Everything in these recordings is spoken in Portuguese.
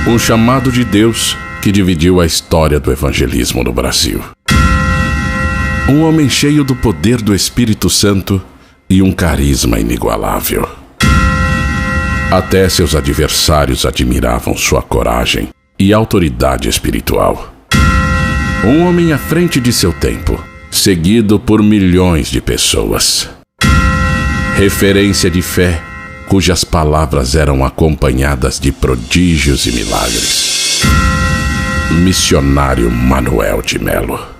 Um chamado de Deus que dividiu a história do evangelismo no Brasil. Um homem cheio do poder do Espírito Santo e um carisma inigualável. Até seus adversários admiravam sua coragem e autoridade espiritual. Um homem à frente de seu tempo, seguido por milhões de pessoas. Referência de fé, cujas palavras eram acompanhadas de prodígios e milagres. Missionário Manuel de Melo.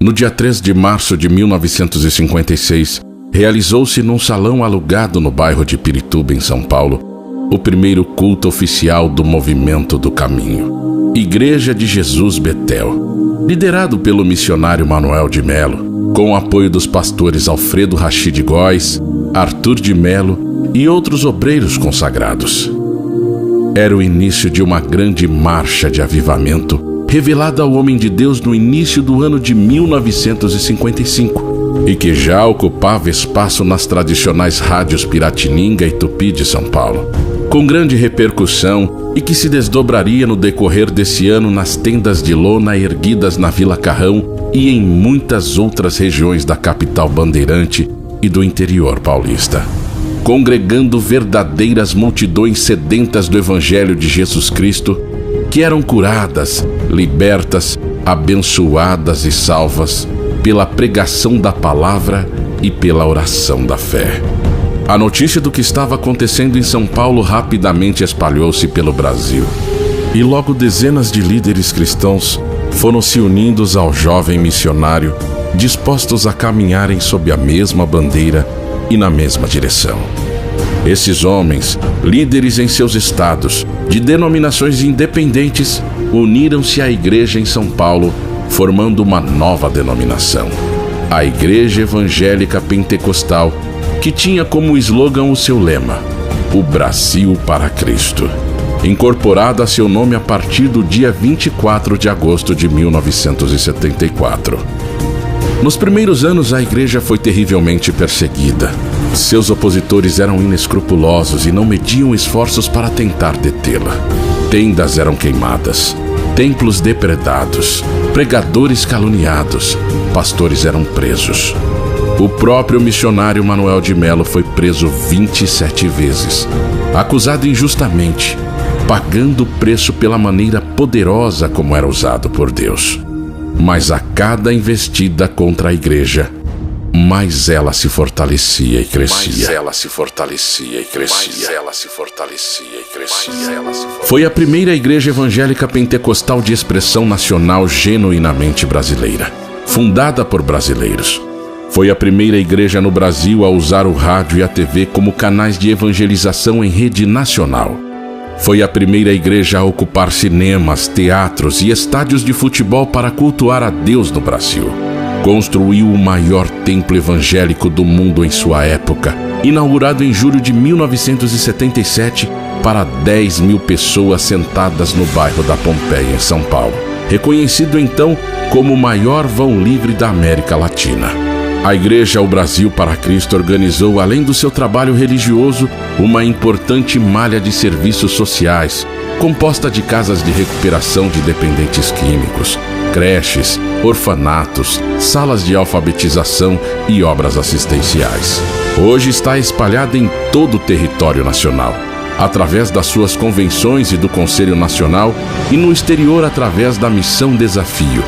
No dia 3 de março de 1956, realizou-se num salão alugado no bairro de Pirituba, em São Paulo, o primeiro culto oficial do Movimento do Caminho, Igreja de Jesus Betel, liderado pelo missionário Manuel de Melo, com o apoio dos pastores Alfredo Rachid Góes, Arthur de Melo e outros obreiros consagrados. Era o início de uma grande marcha de avivamento revelada ao homem de Deus no início do ano de 1955 e que já ocupava espaço nas tradicionais rádios Piratininga e Tupi de São Paulo, com grande repercussão e que se desdobraria no decorrer desse ano nas tendas de lona erguidas na Vila Carrão e em muitas outras regiões da capital bandeirante e do interior paulista, congregando verdadeiras multidões sedentas do Evangelho de Jesus Cristo, que eram curadas, libertas, abençoadas e salvas pela pregação da palavra e pela oração da fé. A notícia do que estava acontecendo em São Paulo rapidamente espalhou-se pelo Brasil, e logo dezenas de líderes cristãos foram se unindo ao jovem missionário, dispostos a caminharem sob a mesma bandeira e na mesma direção. Esses homens, líderes em seus estados, de denominações independentes, uniram-se à igreja em São Paulo, formando uma nova denominação, a Igreja Evangélica Pentecostal, que tinha como slogan o seu lema: O Brasil para Cristo, incorporado a seu nome a partir do dia 24 de agosto de 1974. Nos primeiros anos, a igreja foi terrivelmente perseguida. Seus opositores eram inescrupulosos e não mediam esforços para tentar detê-la. Tendas eram queimadas, templos depredados, pregadores caluniados, pastores eram presos. O próprio missionário Manuel de Melo foi preso 27 vezes, acusado injustamente, pagando o preço pela maneira poderosa como era usado por Deus. Mas a cada investida contra a igreja, mais ela se fortalecia e crescia. Foi a primeira igreja evangélica pentecostal de expressão nacional genuinamente brasileira, fundada por brasileiros. Foi a primeira igreja no Brasil a usar o rádio e a TV como canais de evangelização em rede nacional. Foi a primeira igreja a ocupar cinemas, teatros e estádios de futebol para cultuar a Deus no Brasil. Construiu o maior templo evangélico do mundo em sua época, inaugurado em julho de 1977 para 10 mil pessoas sentadas no bairro da Pompeia, em São Paulo, reconhecido então como o maior vão livre da América Latina. A Igreja O Brasil para Cristo organizou, além do seu trabalho religioso, uma importante malha de serviços sociais, composta de casas de recuperação de dependentes químicos, creches, orfanatos, salas de alfabetização e obras assistenciais. Hoje está espalhada em todo o território nacional, através das suas convenções e do Conselho Nacional, e no exterior através da Missão Desafio.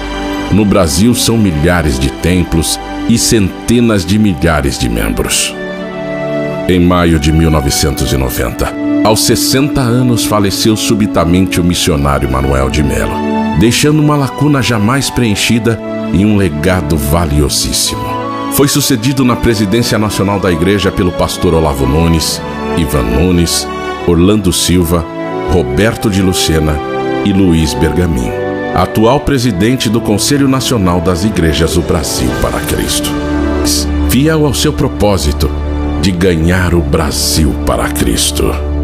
No Brasil são milhares de templos e centenas de milhares de membros. Em maio de 1990, aos 60 anos, faleceu subitamente o missionário Manuel de Melo, deixando uma lacuna jamais preenchida e um legado valiosíssimo. Foi sucedido na presidência nacional da Igreja pelo pastor Olavo Nunes, Ivan Nunes, Orlando Silva, Roberto de Lucena e Luiz Bergamin, atual presidente do Conselho Nacional das Igrejas do Brasil para Cristo. Fiel ao seu propósito de ganhar o Brasil para Cristo.